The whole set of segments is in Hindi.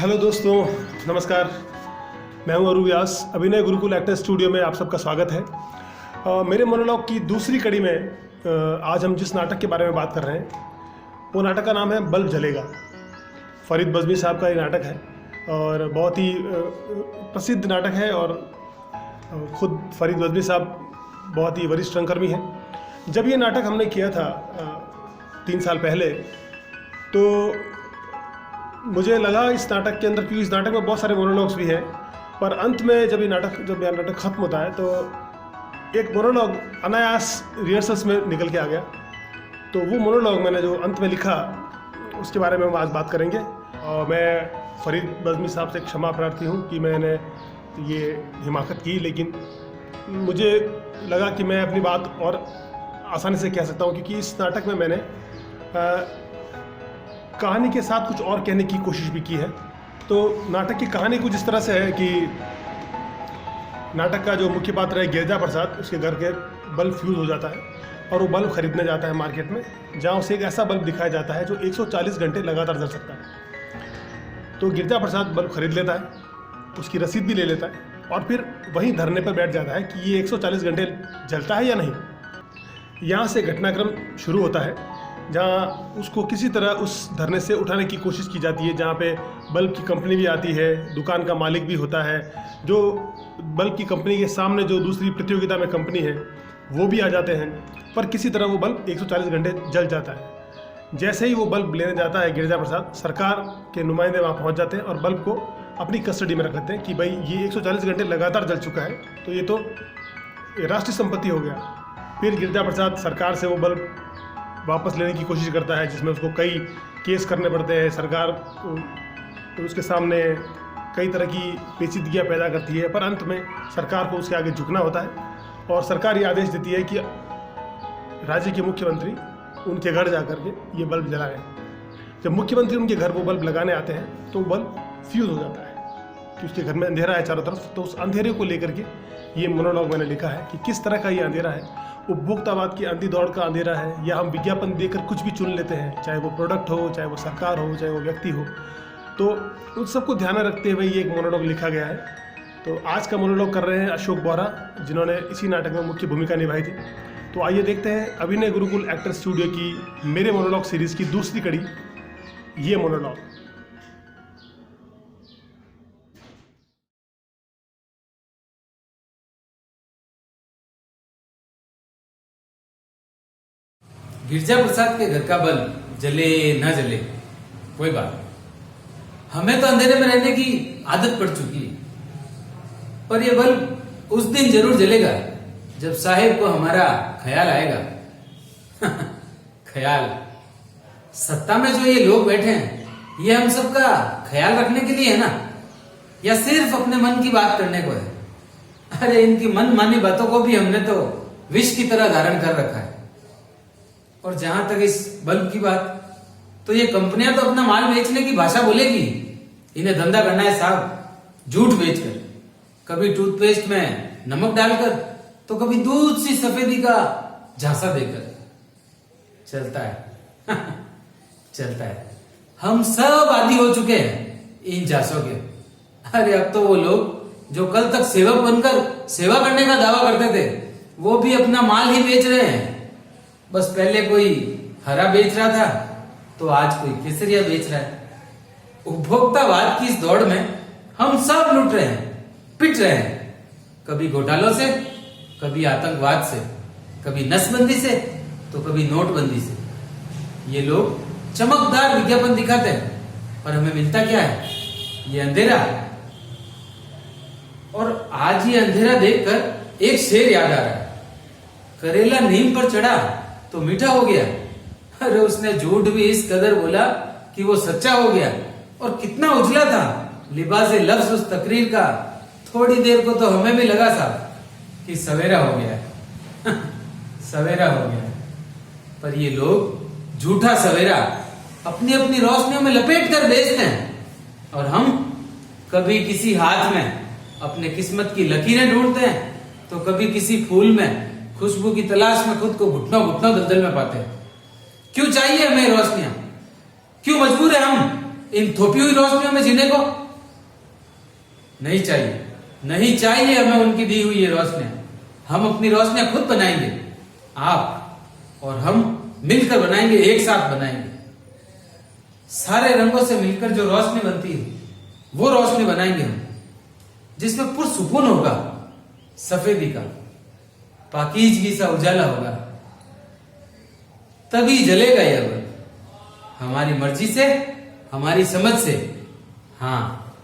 हेलो दोस्तों, नमस्कार। मैं हूं अरू व्यास। अभिनय गुरुकुल एक्टर स्टूडियो में आप सबका स्वागत है। मेरे मोनोलॉग की दूसरी कड़ी में आज हम जिस नाटक के बारे में बात कर रहे हैं वो नाटक का नाम है बल्ब जलेगा। फरीद बज़मी साहब का ये नाटक है और बहुत ही प्रसिद्ध नाटक है और ख़ुद फरीद बज़मी साहब बहुत ही वरिष्ठ रंगकर्मी हैं। जब ये नाटक हमने किया था 3 साल पहले, तो मुझे लगा इस नाटक के अंदर, क्योंकि इस नाटक में बहुत सारे मोनोलॉग्स भी हैं, पर अंत में जब यह नाटक ख़त्म होता है तो एक मोनोलॉग अनायास रिहर्सल्स में निकल के आ गया। तो वो मोनोलॉग मैंने जो अंत में लिखा उसके बारे में हम आज बात करेंगे। और मैं फरीद बज़मी साहब से क्षमा प्रार्थी हूँ कि मैंने ये हिमाकत की, लेकिन मुझे लगा कि मैं अपनी बात और आसानी से कह सकता हूँ, क्योंकि इस नाटक में मैंने कहानी के साथ कुछ और कहने की कोशिश भी की है। तो नाटक की कहानी कुछ इस तरह से है कि नाटक का जो मुख्य पात्र है गिरजा प्रसाद, उसके घर के बल्ब फ्यूज़ हो जाता है और वो बल्ब खरीदने जाता है मार्केट में, जहाँ उसे एक ऐसा बल्ब दिखाया जाता है जो 140 घंटे लगातार जल सकता है। तो गिरजा प्रसाद बल्ब खरीद लेता है, उसकी रसीद भी ले लेता है और फिर वहीं धरने पर बैठ जाता है कि ये 140 घंटे जलता है या नहीं। यहाँ से घटनाक्रम शुरू होता है, जहाँ उसको किसी तरह उस धरने से उठाने की कोशिश की जाती है, जहाँ पे बल्ब की कंपनी भी आती है, दुकान का मालिक भी होता है, जो बल्ब की कंपनी के सामने जो दूसरी प्रतियोगिता में कंपनी है वो भी आ जाते हैं, पर किसी तरह वो बल्ब 140 घंटे जल जाता है। जैसे ही वो बल्ब लेने जाता है गिरजा प्रसाद, सरकार के नुमाइंदे वहाँ पहुँच जाते हैं और बल्ब को अपनी कस्टडी में रख लेते हैं कि भाई ये 140 घंटे लगातार जल चुका है, तो ये तो राष्ट्रीय संपत्ति हो गया। फिर गिरजा प्रसाद सरकार से वो बल्ब वापस लेने की कोशिश करता है, जिसमें उसको कई केस करने पड़ते हैं। सरकार तो उसके सामने कई तरह की पेचीदगियाँ पैदा करती है, पर अंत में सरकार को उसके आगे झुकना होता है और सरकार ये आदेश देती है कि राज्य के मुख्यमंत्री उनके घर जा कर के ये बल्ब जलाएं। जब मुख्यमंत्री उनके घर वो बल्ब लगाने आते हैं तो बल्ब फ्यूज़ हो जाता है कि उसके घर में अंधेरा है चारों तरफ। तो उस अंधेरे को लेकर के ये मोनोलॉग मैंने लिखा है कि किस तरह का ये अंधेरा है। उपभोक्तावाद की अंधी दौड़ का अंधेरा है, या हम विज्ञापन देकर कुछ भी चुन लेते हैं, चाहे वो प्रोडक्ट हो, चाहे वो सरकार हो, चाहे वो व्यक्ति हो। तो उन सबको ध्यान में रखते हुए ये एक मोनोलॉग लिखा गया है। तो आज का मोनोलॉग कर रहे हैं अशोक बोरा, जिन्होंने इसी नाटक में मुख्य भूमिका निभाई थी। तो आइए देखते हैं अभिनय गुरुकुल एक्टर स्टूडियो की मेरे मोनोलॉग सीरीज़ की दूसरी कड़ी, ये मोनोलॉग। गिरजा प्रसाद के घर का बल्ब जले ना जले कोई बात, हमें तो अंधेरे में रहने की आदत पड़ चुकी है। पर यह बल्ब उस दिन जरूर जलेगा जब साहिब को हमारा ख्याल आएगा। ख्याल, सत्ता में जो ये लोग बैठे हैं, ये हम सबका ख्याल रखने के लिए है ना, या सिर्फ अपने मन की बात करने को है? अरे इनकी मन मानी बातों को भी हमने तो विष की तरह धारण कर रखा है। और जहां तक इस बल्ब की बात, तो ये कंपनियां तो अपना माल बेचने की भाषा बोलेगी। इन्हें धंधा करना है साहब झूठ बेचकर, कभी टूथपेस्ट में नमक डालकर, तो कभी दूध सी सफेदी का झांसा देकर। चलता है चलता है। हम सब आदी हो चुके हैं इन झांसों के। अरे अब तो वो लोग जो कल तक सेवक बनकर सेवा करने का दावा करते थे, वो भी अपना माल ही बेच रहे हैं। बस पहले कोई हरा बेच रहा था, तो आज कोई केसरिया बेच रहा है। उपभोक्तावाद की इस दौड़ में हम सब लुट रहे हैं, पिट रहे हैं, कभी घोटालों से, कभी आतंकवाद से, कभी नसबंदी से, तो कभी नोटबंदी से। ये लोग चमकदार विज्ञापन दिखाते हैं, पर हमें मिलता क्या है? ये अंधेरा। और आज ये अंधेरा देखकर एक शेर याद आ रहा है, करेला नीम पर चढ़ा तो मीठा हो गया। अरे उसने झूठ भी इस कदर बोला कि वो सच्चा हो गया। और कितना उजला था लिबासे लफ्ज उस तकरीर का। थोड़ी देर को तो हमें भी लगा साहब कि सवेरा हो गया। सवेरा हो गया। पर ये लोग झूठा सवेरा अपनी अपनी रोशनियों में लपेट कर बेचते हैं, और हम कभी किसी हाथ में अपने किस्मत की लकीरें ढूंढते हैं, तो कभी किसी फूल में खुशबू की तलाश में खुद को घुटनों घुटनों दलदल में पाते हैं। क्यों चाहिए हमें रोशनियां? क्यों मजबूर है हम इन थोपी हुई रोशनियों में जीने को? नहीं चाहिए, नहीं चाहिए हमें उनकी दी हुई ये रोशनियां। हम अपनी रोशनियां खुद बनाएंगे, आप और हम मिलकर बनाएंगे, एक साथ बनाएंगे। सारे रंगों से मिलकर जो रोशनी बनती है वो रोशनी बनाएंगे हम, जिसमें पुरसुकून होगा, सफेदी का पाकीज़गी सा उजाला होगा। तभी जलेगा यह बल्ब, हमारी मर्जी से, हमारी समझ से। हाँ,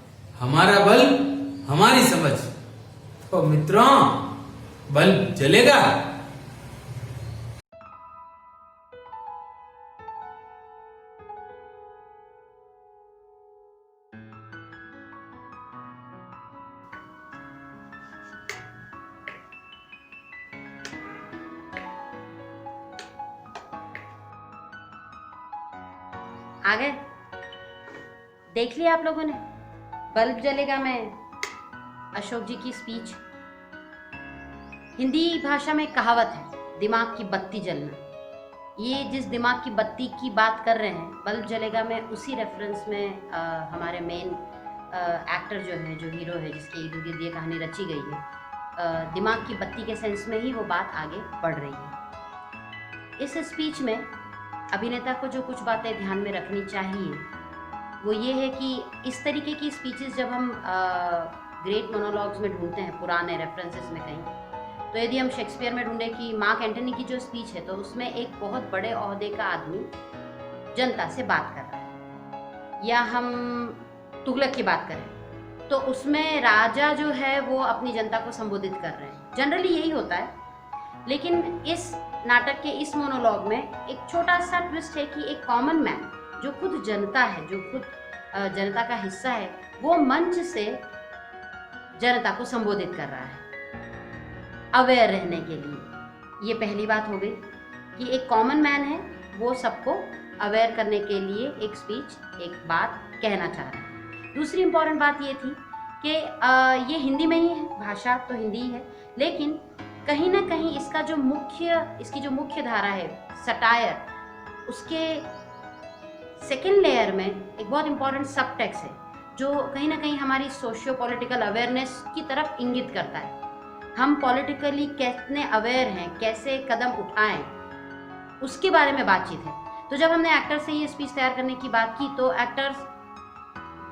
हमारा बल्ब, हमारी समझ। तो मित्रों, बल्ब जलेगा। आ गए? देख लिया आप लोगों ने बल्ब जलेगा में अशोक जी की स्पीच। हिंदी भाषा में कहावत है, दिमाग की बत्ती जलना। ये जिस दिमाग की बत्ती की बात कर रहे हैं, बल्ब जलेगा में, उसी रेफरेंस में हमारे मेन एक्टर जो है, जो हीरो है, जिसकी इर्द गिर्द ये कहानी रची गई है, दिमाग की बत्ती के सेंस में ही वो बात आगे बढ़ रही है। इस स्पीच में अभिनेता को जो कुछ बातें ध्यान में रखनी चाहिए वो ये है कि इस तरीके की स्पीचेस जब हम ग्रेट मोनोलॉग्स में ढूंढते हैं, पुराने रेफरेंसेस में कहीं, तो यदि हम शेक्सपियर में ढूंढें कि मार्क एंटनी की जो स्पीच है, तो उसमें एक बहुत बड़े ओहदे का आदमी जनता से बात कर रहा है, या हम तुगलक की बात करें तो उसमें राजा जो है वो अपनी जनता को संबोधित कर रहे हैं। जनरली यही होता है, लेकिन इस नाटक के इस मोनोलॉग में एक छोटा सा ट्विस्ट है कि एक कॉमन मैन जो खुद जनता है, जो खुद जनता का हिस्सा है, वो मंच से जनता को संबोधित कर रहा है अवेयर रहने के लिए। ये पहली बात हो गई कि एक कॉमन मैन है, वो सबको अवेयर करने के लिए एक स्पीच, एक बात कहना चाह रहा है। दूसरी इंपॉर्टेंट बात ये थी कि ये हिंदी में ही है, भाषा तो हिंदी ही है, लेकिन कहीं ना कहीं इसकी जो मुख्य धारा है, सटायर, उसके सेकेंड लेयर में एक बहुत इंपॉर्टेंट सब टेक्स्ट है जो कहीं ना कहीं हमारी सोशियो पॉलिटिकल अवेयरनेस की तरफ इंगित करता है। हम पॉलिटिकली कितने अवेयर हैं, कैसे कदम उठाएं, उसके बारे में बातचीत है। तो जब हमने एक्टर से ये स्पीच तैयार करने की बात की, तो एक्टर्स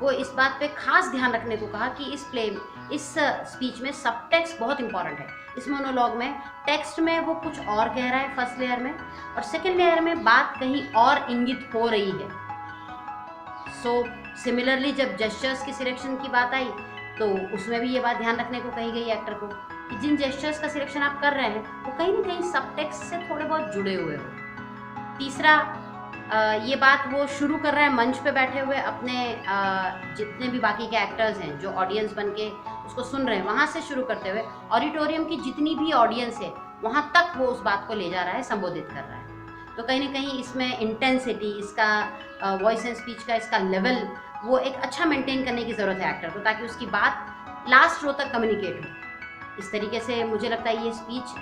को इस बात पे खास ध्यान रखने को कहा कि इस स्पीच में सब टेक्स्ट बहुत इंपॉर्टेंट है। इस मोनोलॉग में टेक्स्ट में वो कुछ और कह रहा है फर्स्ट लेयर में, और सेकेंड लेयर में बात कहीं और इंगित हो रही है। सो सिमिलरली जब जेस्चर्स की सिलेक्शन की बात आई, तो उसमें भी ये बात ध्यान रखने को कही गई एक्टर को कि जिन जेस्चर्स का सिलेक्शन आप कर रहे हैं वो कहीं ना कहीं सब टेक्स्ट से थोड़े बहुत जुड़े हुए हो। तीसरा, ये बात वो शुरू कर रहा है मंच पे बैठे हुए अपने जितने भी बाकी के एक्टर्स हैं जो ऑडियंस बन के उसको सुन रहे हैं, वहाँ से शुरू करते हुए ऑडिटोरियम की जितनी भी ऑडियंस है वहाँ तक वो उस बात को ले जा रहा है, संबोधित कर रहा है। तो कहीं ना कहीं इसमें इंटेंसिटी, इसका वॉइस एंड स्पीच का इसका लेवल, वो एक अच्छा मेंटेन करने की ज़रूरत है एक्टर को, ताकि उसकी बात लास्ट रो तक कम्युनिकेट हो। इस तरीके से मुझे लगता है ये स्पीच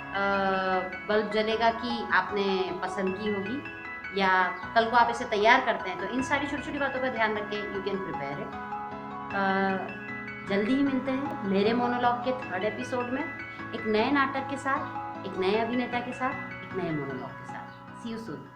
बल्ब जलेगा की आपने पसंद की होगी, या कल को आप इसे तैयार करते हैं तो इन सारी छोटी छोटी बातों का ध्यान रख के यू कैन प्रिपेयर इट। जल्दी ही मिलते हैं मेरे मोनोलॉग के 3rd एपिसोड में, एक नए नाटक के साथ, एक नए अभिनेता के साथ, एक नए मोनोलॉग के साथ। सी यू सून।